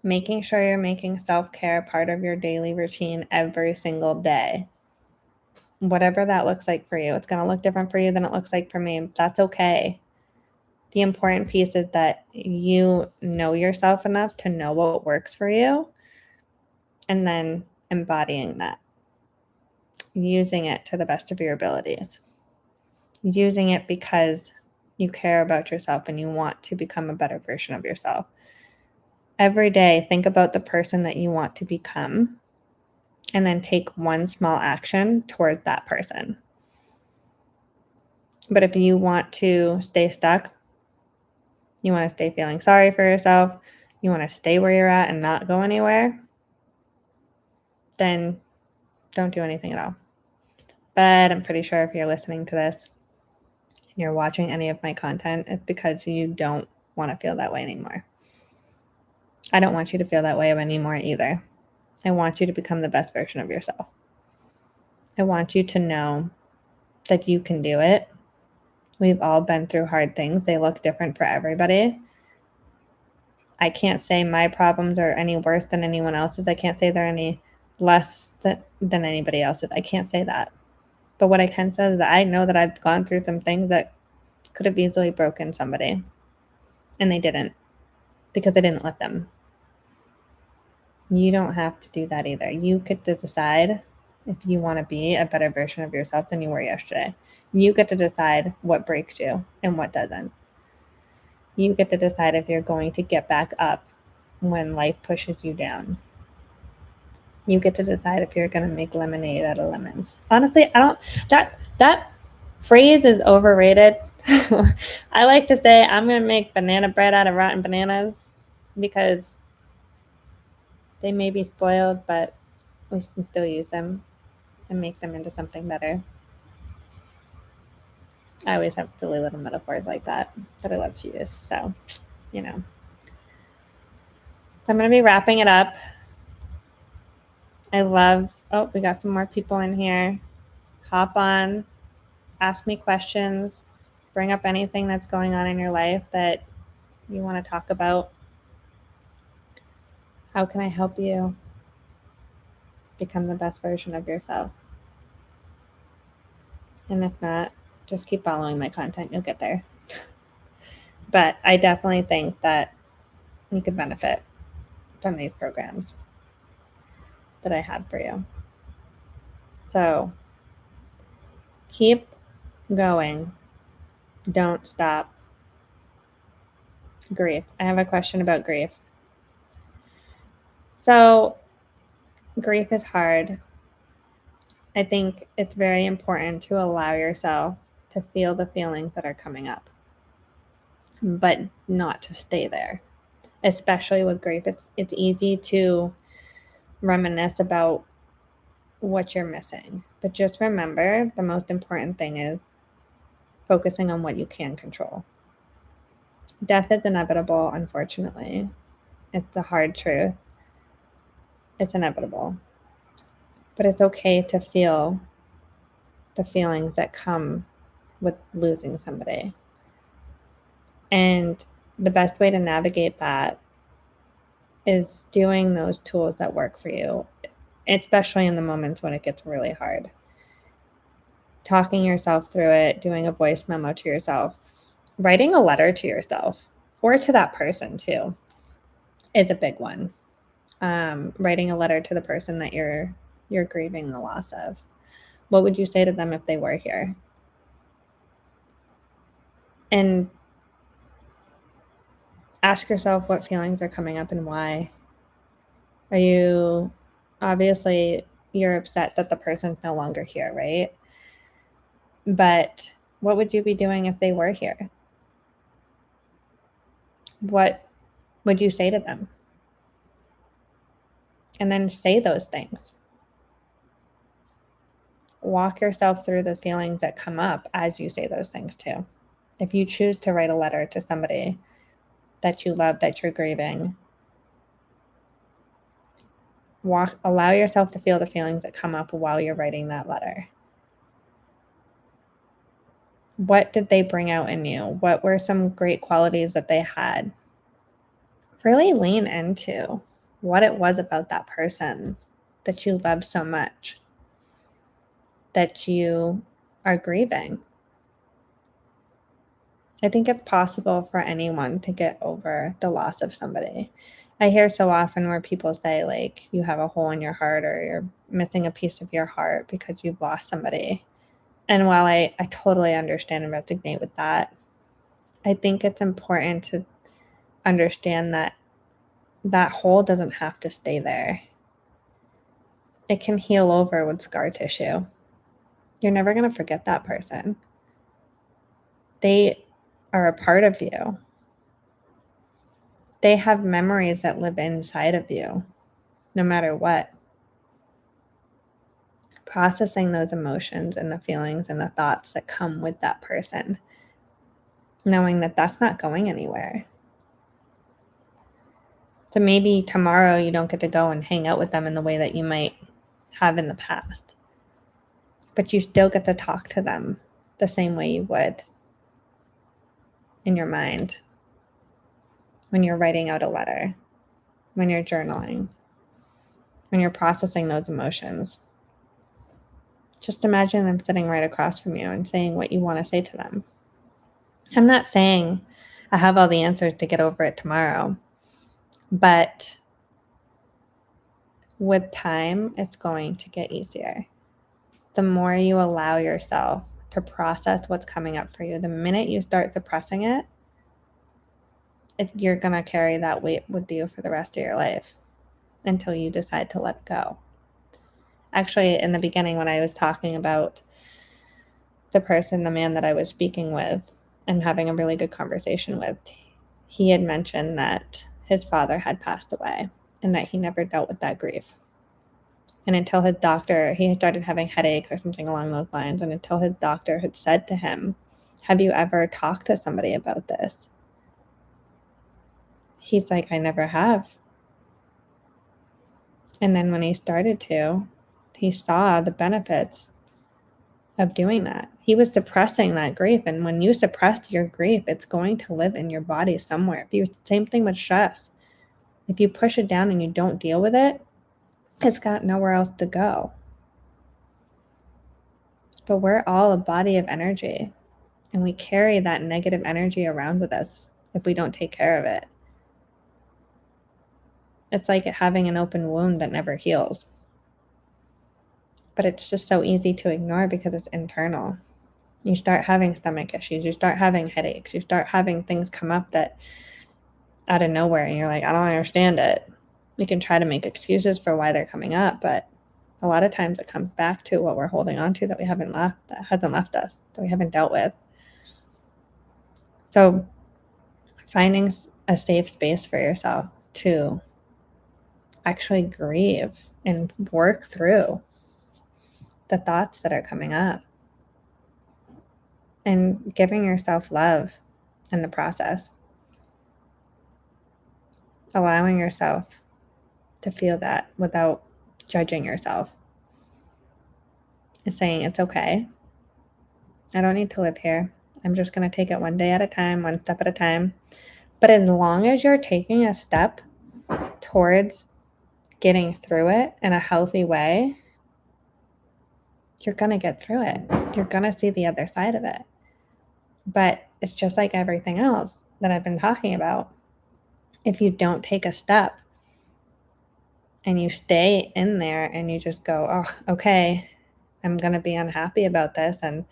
A: Making sure you're making self-care part of your daily routine every single day. Whatever that looks like for you. It's going to look different for you than it looks like for me. That's okay. The important piece is that you know yourself enough to know what works for you, and then embodying that. Using it to the best of your abilities. Using it because you care about yourself and you want to become a better version of yourself. Every day, think about the person that you want to become and then take one small action towards that person. But if you want to stay stuck, you want to stay feeling sorry for yourself, you want to stay where you're at and not go anywhere, then don't do anything at all. But I'm pretty sure if you're listening to this and you're watching any of my content, it's because you don't want to feel that way anymore. I don't want you to feel that way anymore either. I want you to become the best version of yourself. I want you to know that you can do it. We've all been through hard things. They look different for everybody. I can't say my problems are any worse than anyone else's. I can't say they're any less than anybody else's. I can't say that. But what I can say is that I know that I've gone through some things that could have easily broken somebody. And they didn't, because I didn't let them. You don't have to do that either. You get to decide if you want to be a better version of yourself than you were yesterday. You get to decide what breaks you and what doesn't. You get to decide if you're going to get back up when life pushes you down. You get to decide if you're going to make lemonade out of lemons. Honestly, that phrase is overrated. I like to say I'm going to make banana bread out of rotten bananas because they may be spoiled, but we can still use them and make them into something better. I always have silly little metaphors like that I love to use. So, you know. I'm going to be wrapping it up. We got some more people in here. Hop on, ask me questions, bring up anything that's going on in your life that you want to talk about. How can I help you become the best version of yourself? And if not, just keep following my content. You'll get there. But I definitely think that you could benefit from these programs that I have for you. So keep going. Don't stop. Grief. I have a question about grief. So grief is hard. I think it's very important to allow yourself to feel the feelings that are coming up, but not to stay there. Especially with grief, it's easy to reminisce about what you're missing. But just remember, the most important thing is focusing on what you can control. Death is inevitable, unfortunately. It's the hard truth. It's inevitable. But it's okay to feel the feelings that come with losing somebody. And the best way to navigate that is doing those tools that work for you, especially in the moments when it gets really hard. Talking yourself through it, doing a voice memo to yourself, writing a letter to yourself or to that person too is a big one. Writing a letter to the person that you're grieving the loss of. What would you say to them if they were here? And ask yourself what feelings are coming up and why. Are you, obviously, you're upset that the person's no longer here, right? But what would you be doing if they were here? What would you say to them? And then say those things. Walk yourself through the feelings that come up as you say those things too. If you choose to write a letter to somebody that you love, that you're grieving, allow yourself to feel the feelings that come up while you're writing that letter. What did they bring out in you? What were some great qualities that they had? Really lean into what it was about that person that you love so much, that you are grieving. I think it's possible for anyone to get over the loss of somebody. I hear so often where people say, like, you have a hole in your heart or you're missing a piece of your heart because you've lost somebody. And while I totally understand and resonate with that, I think it's important to understand that that hole doesn't have to stay there. it can heal over with scar tissue. You're never going to forget that person. They are a part of you. They have memories that live inside of you, no matter what. Processing those emotions and the feelings and the thoughts that come with that person, knowing that that's not going anywhere. So maybe tomorrow you don't get to go and hang out with them in the way that you might have in the past, but you still get to talk to them the same way you would in your mind when you're writing out a letter, when you're journaling, when you're processing those emotions. Just imagine them sitting right across from you and saying what you want to say to them. I'm not saying I have all the answers to get over it tomorrow, but with time, it's going to get easier. The more you allow yourself to process what's coming up for you, the minute you start suppressing it, you're going to carry that weight with you for the rest of your life until you decide to let go. Actually, in the beginning, when I was talking about the man that I was speaking with and having a really good conversation with, he had mentioned that his father had passed away and that he never dealt with that grief. And until his doctor, he had started having headaches or something along those lines, and until his doctor had said to him, "Have you ever talked to somebody about this?" He's like, "I never have." And then when he started to, he saw the benefits of doing that. He was suppressing that grief. And when you suppress your grief, it's going to live in your body somewhere. Same thing with stress. If you push it down and you don't deal with it, it's got nowhere else to go. But we're all a body of energy, and we carry that negative energy around with us if we don't take care of it. It's like having an open wound that never heals. But it's just so easy to ignore because it's internal. You start having stomach issues, you start having headaches, you start having things come up that out of nowhere, and you're like, I don't understand it. You can try to make excuses for why they're coming up, but a lot of times it comes back to what we're holding on to that hasn't left us, that we haven't dealt with. So finding a safe space for yourself to actually grieve and work through the thoughts that are coming up, and giving yourself love in the process, allowing yourself to feel that without judging yourself, and saying, it's okay. I don't need to live here. I'm just going to take it one day at a time, one step at a time. But as long as you're taking a step towards getting through it in a healthy way, you're going to get through it. You're going to see the other side of it. But it's just like everything else that I've been talking about. If you don't take a step and you stay in there and you just go, oh, okay, I'm going to be unhappy about this and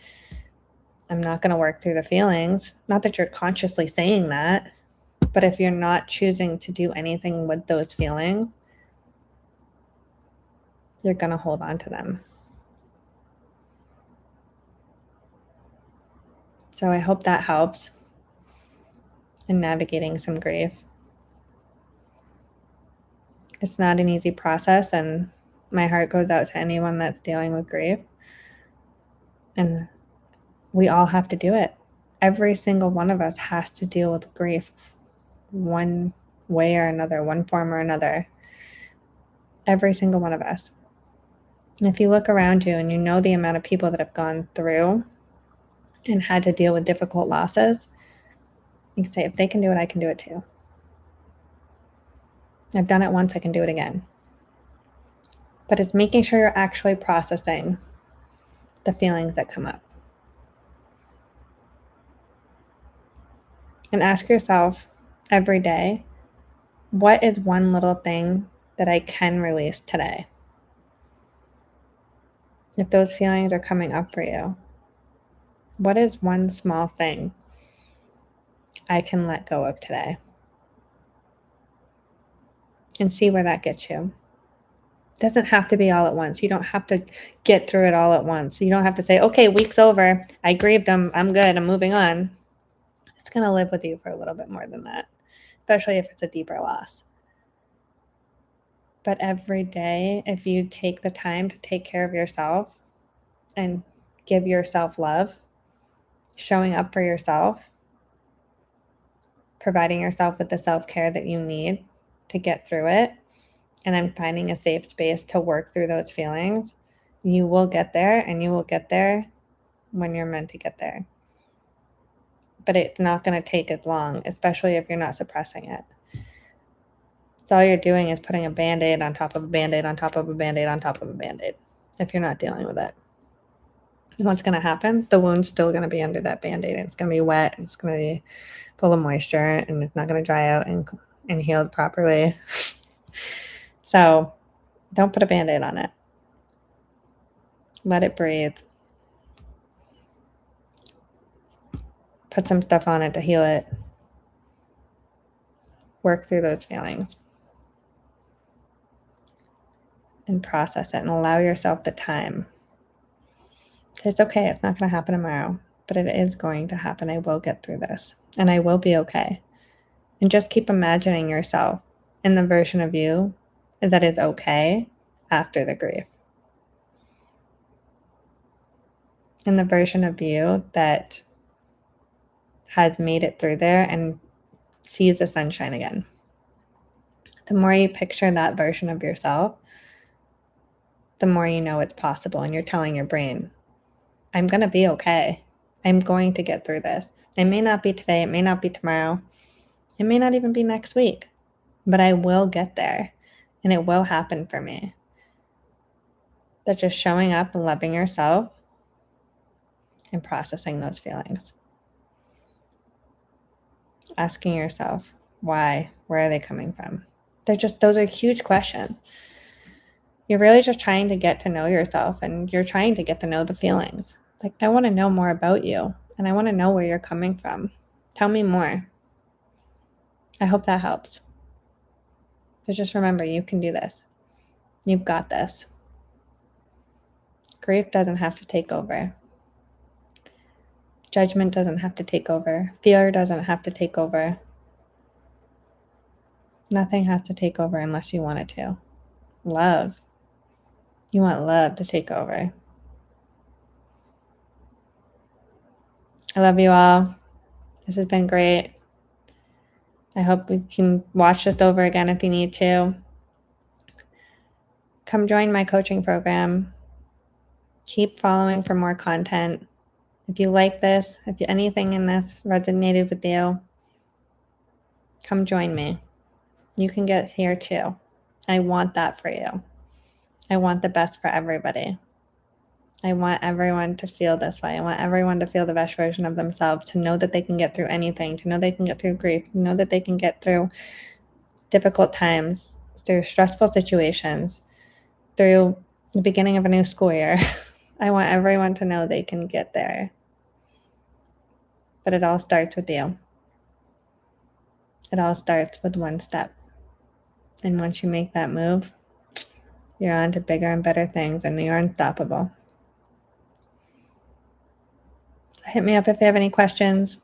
A: I'm not going to work through the feelings. Not that you're consciously saying that, but if you're not choosing to do anything with those feelings, you're going to hold on to them. So I hope that helps in navigating some grief. It's not an easy process, and my heart goes out to anyone that's dealing with grief. And we all have to do it. Every single one of us has to deal with grief one way or another, one form or another. Every single one of us. And if you look around you and you know the amount of people that have gone through and had to deal with difficult losses, you can say, if they can do it, I can do it too. I've done it once, I can do it again. But it's making sure you're actually processing the feelings that come up. And ask yourself every day, what is one little thing that I can release today? If those feelings are coming up for you, what is one small thing I can let go of today? And see where that gets you. It doesn't have to be all at once. You don't have to get through it all at once. You don't have to say, okay, week's over. I grieved them. I'm good. I'm moving on. It's going to live with you for a little bit more than that, especially if it's a deeper loss. But every day, if you take the time to take care of yourself and give yourself love, showing up for yourself, providing yourself with the self-care that you need to get through it, and then finding a safe space to work through those feelings, you will get there, and you will get there when you're meant to get there. But it's not going to take as long, especially if you're not suppressing it. So all you're doing is putting a Band-Aid on top of a Band-Aid on top of a Band-Aid on top of a Band-Aid if you're not dealing with it. And what's going to happen? The wound's still going to be under that Band-Aid. And it's going to be wet. And it's going to be full of moisture. And it's not going to dry out and heal properly. So don't put a Band-Aid on it. Let it breathe. Put some stuff on it to heal it. Work through those feelings. And process it and allow yourself the time. It's okay. It's not going to happen tomorrow, but it is going to happen. I will get through this and I will be okay. And just keep imagining yourself in the version of you that is okay after the grief. In the version of you that has made it through there and sees the sunshine again. The more you picture that version of yourself, the more you know it's possible. And you're telling your brain, I'm going to be okay. I'm going to get through this. It may not be today. It may not be tomorrow. It may not even be next week. But I will get there. And it will happen for me. That just showing up and loving yourself and processing those feelings. Asking yourself, why? Where are they coming from? Those are huge questions. You're really just trying to get to know yourself and you're trying to get to know the feelings. Like, I want to know more about you and I want to know where you're coming from. Tell me more. I hope that helps. So just remember, you can do this. You've got this. Grief doesn't have to take over. Judgment doesn't have to take over. Fear doesn't have to take over. Nothing has to take over unless you want it to. Love. You want love to take over. I love you all. This has been great. I hope we can watch this over again if you need to. Come join my coaching program. Keep following for more content. If you like this, if anything in this resonated with you, come join me. You can get here too. I want that for you. I want the best for everybody. I want everyone to feel this way. I want everyone to feel the best version of themselves, to know that they can get through anything, to know they can get through grief, to know that they can get through difficult times, through stressful situations, through the beginning of a new school year. I want everyone to know they can get there. But it all starts with you. It all starts with one step. And once you make that move, you're on to bigger and better things and you're unstoppable. Hit me up if you have any questions.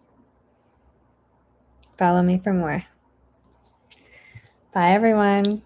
A: Follow me for more. Bye, everyone.